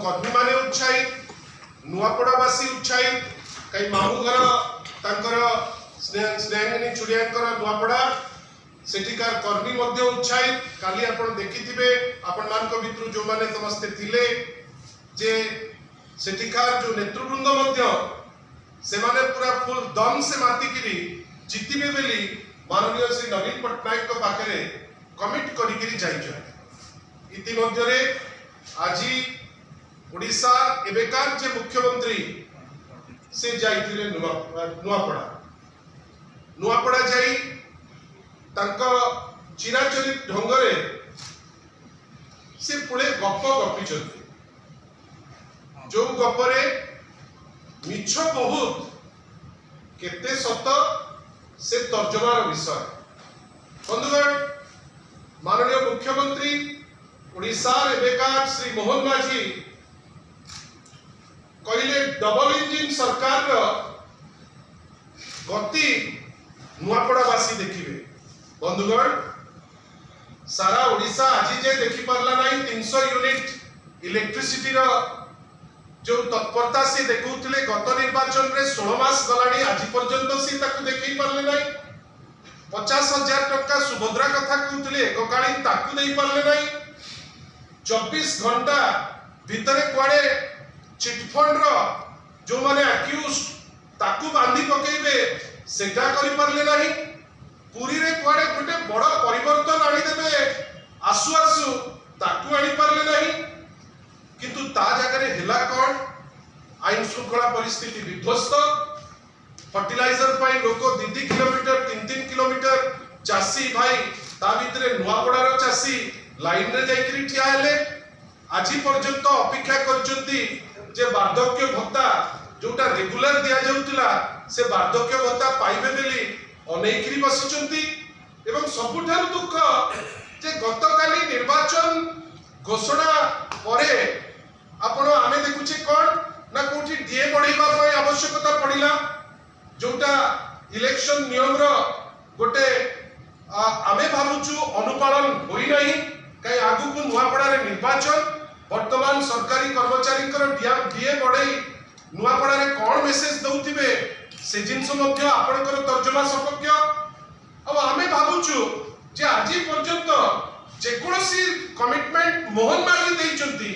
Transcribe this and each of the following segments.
कर्मी माने उत्साहित नुआपड़ावासी उत्साहित कई मामू घर तांकर स्नेहनी चुड़ियांकर नुआपड़ा सेठिकार कर्मी मध्य उत्साहित काली आपण देखिथिबे आपण मानक भितरु जो माने समस्ते थिले जे सेठिकार जो नेतृवृंद मध्य से माने पूरा फुल दम से मातिकिरी जितिबे बेली माननीय श्री नवीन पट्टनायक को पाखरे कमिट करिकिरी जाइछ। इति मध्यरे आजी ओडिसा एबेकार जे मुख्यमंत्री से जाइथिले नुआपड़ा जाई तांका चिराचरित ढंगरे से पुळे गप गपिचंती जो गपरे मिछ बहुत केते सत से तर्जमार विषय। बंधुगण माननीय मुख्यमंत्री ओडिशा एबेकार श्री मोहन माझी कहले डबल इंजिन सरकार गति नुआपड़ावासी देखिए। बंधुगण सारा ओडिशा आज जे देखी पारला नहीं 300 यूनिट इलेक्ट्रिसिटी जो तत्परता से देखुले गत निर्वाचन रे 16 मास गलानी आज पर्यंत सी ताकू देखी पारले नहीं 50,000 टका सुभद्रा कथा कहते एककाली ताकू दे पारले नहीं 24 घंटा भितरे कुआडे चिटफंड जो माने अक्यूज ताकू बांधी पकेबे सेटा करि पारले नहीं पुरी रे कुआडे गोटे बड़ परिवर्तन आनी देबे आसु आसु ताकू आनी पारले नहीं किंतु ता जगह हेला कौन आईन श्रृंखला परिस्थिति विध्वस्त फर्टिलाइजर पाई लोक 2 किलोमीटर 3 किलोमीटर चासी भाई ता भितरे नुआपड़ार चासी लाइन रे जाइकरी ठिया हेले आज पर्यंत अपेक्षा करचंती जे वार्धक्य भत्ता जोटा रेगुलर दिया जाउतिला से वार्धक्य भत्ता पाइबे बेली अनेकरी बसिचंती एवं सबुठार दुख जे गतकाली निर्वाचन घोषणा परे आपण आमे देखुचे कोन ना कोठी डीए बढ़ाइबा पय आवश्यकता पड़िला जोटा इलेक्शन नियम रो गोटे आमे भाबुचु अनुपालन होई नहीं कई आगु को नुआपड़ा रे निर्वाचन वर्तमान सरकारी कर्मचारी कर डीए बढ़ाई नुआपड़ा रे कोन मेसेज दउतिबे से जिंस मध्य आपनकर तर्जुमा सपक्ष अब आमे भाबुचु जे आज पर्यंत जे कोनोसी कमिटमेंट मोहन माली देइचंती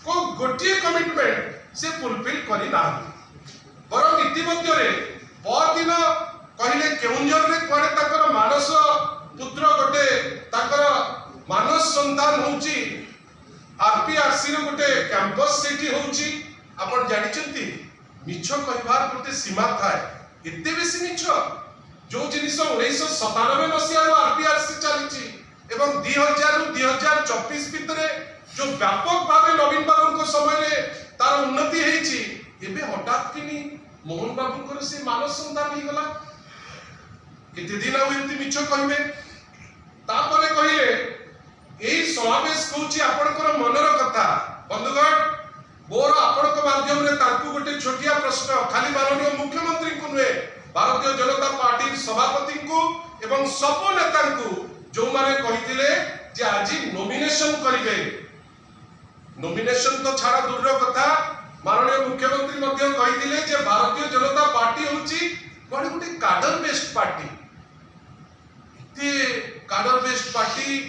को गोटिए कमिटमेंट से फुलफिल करी ना बरं इतिमध्य रे पर दिन कहले केउंजर रे कोडे ताकर मानस पुत्र गोटे ताकर मानस संतान होउची आरपीआरसी रे गोटे कैंपस सेठी होउची आपण जानिचंती मिछ कहबार प्रति सीमा थाए एते बेसी मिछ जो जिनिस 1997 मसिया रो आरपीआरसी चलीची एवं 2000 रु 2024 भितरे जो व्यापक भावे नवीन बाबू को समय रे तार उन्नति हेची एबे हठात किनी मोहन बाबू को से मानस संतान ही गला केते दिन आ एंती मिछ कहिबे तापरे कहिले एई समावेश कहूची आपनकर मनर कथा। बंधुगण मोर आपनक माध्यम रे ताकू गोटे छोटिया प्रश्न खाली माननीय मुख्यमंत्री को नुए भारतीय जनता पार्टी सभापति को एवं सब नेता को जो माने कहिथिले जे आज नॉमिनेशन करिवे नॉमिनेशन तो छाड़ा दूर कथा माननीय मुख्यमंत्री मध्य कहिथिले जे भारतीय जनता पार्टी होची बड़ी गोटे काडर बेस्ड पार्टी ते काडर बेस्ड पार्टी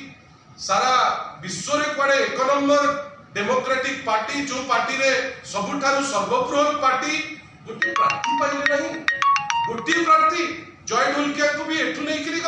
सारा विश्व रे कोडे एक नंबर डेमोक्रेटिक पार्टी जो पार्टी रे सबुठारु सर्वबृहत पार्टी गोटे प्रार्थी पाइले नहीं गोटे प्रार्थी जय ढोलकिया को भी एठु नहीं करी